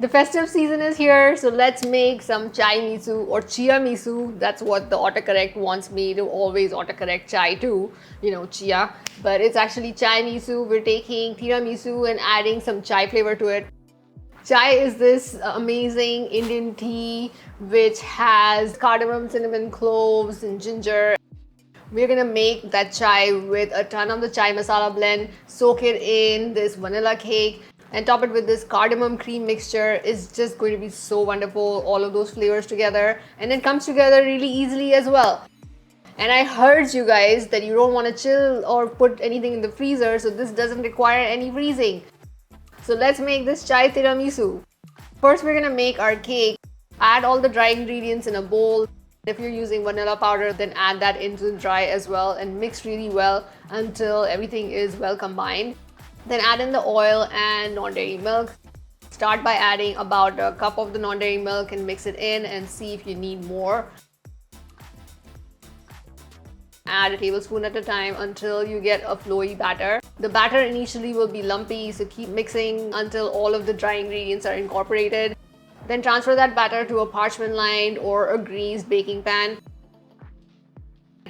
The festive season is here, so let's make some chai-misu or chia-misu. That's what the autocorrect wants me to always autocorrect chai to, chia. But it's actually chai-misu. We're taking tiramisu and adding some chai flavor to it. Chai is this amazing Indian tea which has cardamom, cinnamon, cloves, and ginger. We're gonna make that chai with a ton of the chai masala blend, soak it in this vanilla cake, and top it with this cardamom cream mixture. Is just going to be so wonderful, all of those flavors together, and it comes together really easily as well. And I heard you guys that you don't want to chill or put anything in the freezer, so this doesn't require any freezing. So let's make this chai tiramisu. First, we're gonna make our cake. Add all the dry ingredients in a bowl. If you're using vanilla powder, then add that into the dry as well and mix really well until everything is well combined. Then add in the oil and non-dairy milk. Start by adding about a cup of the non-dairy milk and mix it in and see if you need more. Add a tablespoon at a time until you get a flowy batter. The batter initially will be lumpy, so keep mixing until all of the dry ingredients are incorporated. Then transfer that batter to a parchment lined or a greased baking pan.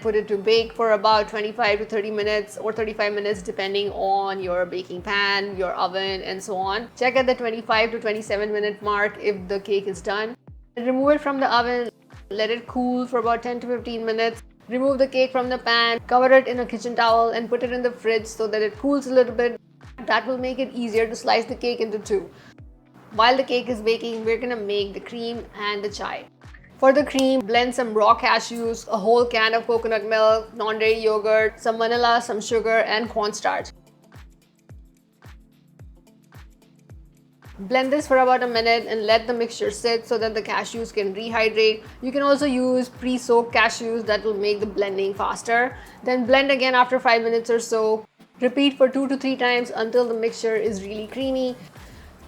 Put it to bake for about 25 to 30 minutes or 35 minutes depending on your baking pan, your oven, and so on. Check at the 25 to 27 minute mark if the cake is done. Remove it from the oven, let it cool for about 10 to 15 minutes. Remove the cake from the pan, cover it in a kitchen towel and put it in the fridge so that it cools a little bit. That will make it easier to slice the cake into two. While the cake is baking, we're gonna make the cream and the chai. For the cream, blend some raw cashews, a whole can of coconut milk, non-dairy yogurt, some vanilla, some sugar, and cornstarch. Blend this for about a minute and let the mixture sit so that the cashews can rehydrate. You can also use pre-soaked cashews that will make the blending faster. Then blend again after 5 minutes or so. Repeat for 2 to 3 times until the mixture is really creamy.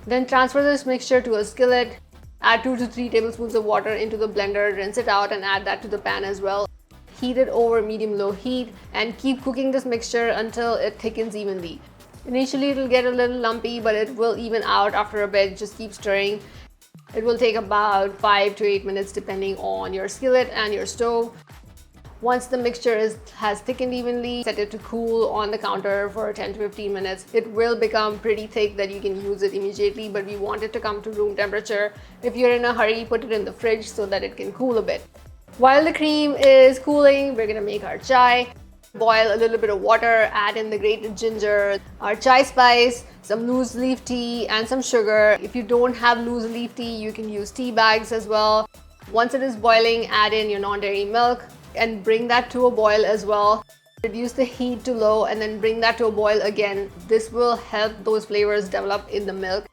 Then transfer this mixture to a skillet. Add 2 to 3 tablespoons of water into the blender, rinse it out and add that to the pan as well. Heat it over medium-low heat and keep cooking this mixture until it thickens evenly. Initially it'll get a little lumpy, but it will even out after a bit. Just keep stirring. It will take about 5 to 8 minutes depending on your skillet and your stove. Once the mixture has thickened evenly, set it to cool on the counter for 10 to 15 minutes. It will become pretty thick that you can use it immediately, but we want it to come to room temperature. If you're in a hurry, put it in the fridge so that it can cool a bit. While the cream is cooling, we're gonna make our chai. Boil a little bit of water, add in the grated ginger, our chai spice, some loose leaf tea, and some sugar. If you don't have loose leaf tea, you can use tea bags as well. Once it is boiling, add in your non-dairy milk and bring that to a boil as well. Reduce the heat to low and then bring that to a boil again. This will help those flavors develop in the milk.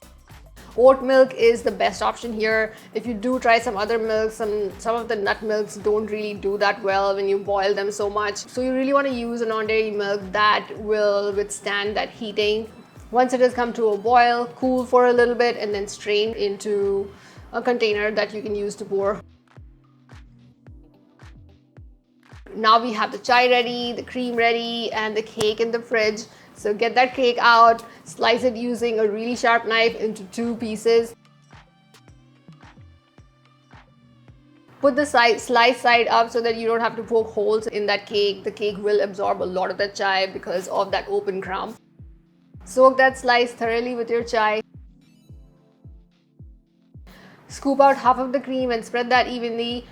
Oat milk is the best option here. If you do try some other milks, some of the nut milks don't really do that well when you boil them so much. So you really want to use a non-dairy milk that will withstand that heating. Once it has come to a boil, cool for a little bit and then strain into a container that you can use to pour. Now we have the chai ready, the cream ready, and the cake in the fridge. So get that cake out, slice it using a really sharp knife into 2 pieces. Put the slice side up so that you don't have to poke holes in that cake. The cake will absorb a lot of that chai because of that open crumb. Soak that slice thoroughly with your chai. Scoop out half of the cream and spread that evenly.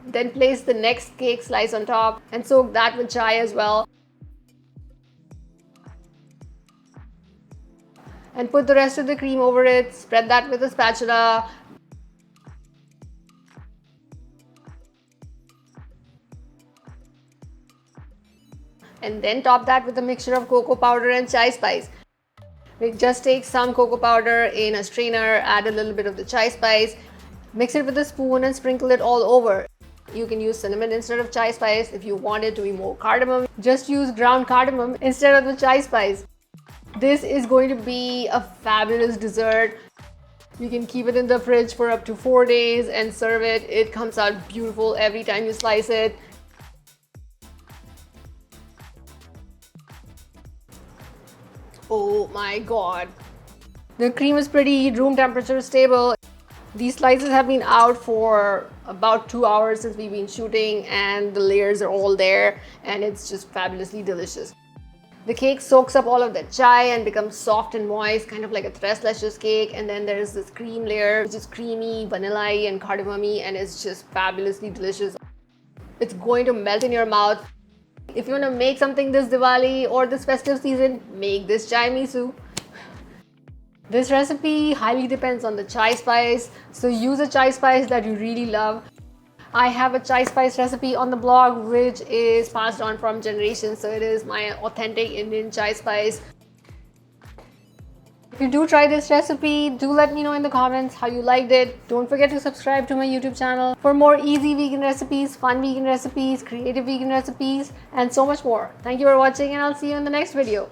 Then place the next cake slice on top and soak that with chai as well. And put the rest of the cream over it, spread that with a spatula. And then top that with a mixture of cocoa powder and chai spice. Just take some cocoa powder in a strainer, add a little bit of the chai spice, mix it with a spoon and sprinkle it all over. You can use cinnamon instead of chai spice. If you want it to be more cardamom, just use ground cardamom instead of the chai spice. This is going to be a fabulous dessert. You can keep it in the fridge for up to 4 days and serve it. It comes out beautiful every time you slice it. Oh my God. The cream is pretty room temperature stable. These slices have been out for about 2 hours since we've been shooting, and the layers are all there, and it's just fabulously delicious. The cake soaks up all of the chai and becomes soft and moist, kind of like a tres leches cake. And then there's this cream layer, which is creamy, vanilla-y and cardamom-y, and it's just fabulously delicious. It's going to melt in your mouth. If you want to make something this Diwali or this festive season, make this chai-misu. This recipe highly depends on the chai spice, so use a chai spice that you really love. I have a chai spice recipe on the blog which is passed on from generations, so it is my authentic Indian chai spice. If you do try this recipe, do let me know in the comments how you liked it. Don't forget to subscribe to my YouTube channel for more easy vegan recipes, fun vegan recipes, creative vegan recipes, and so much more. Thank you for watching, and I'll see you in the next video.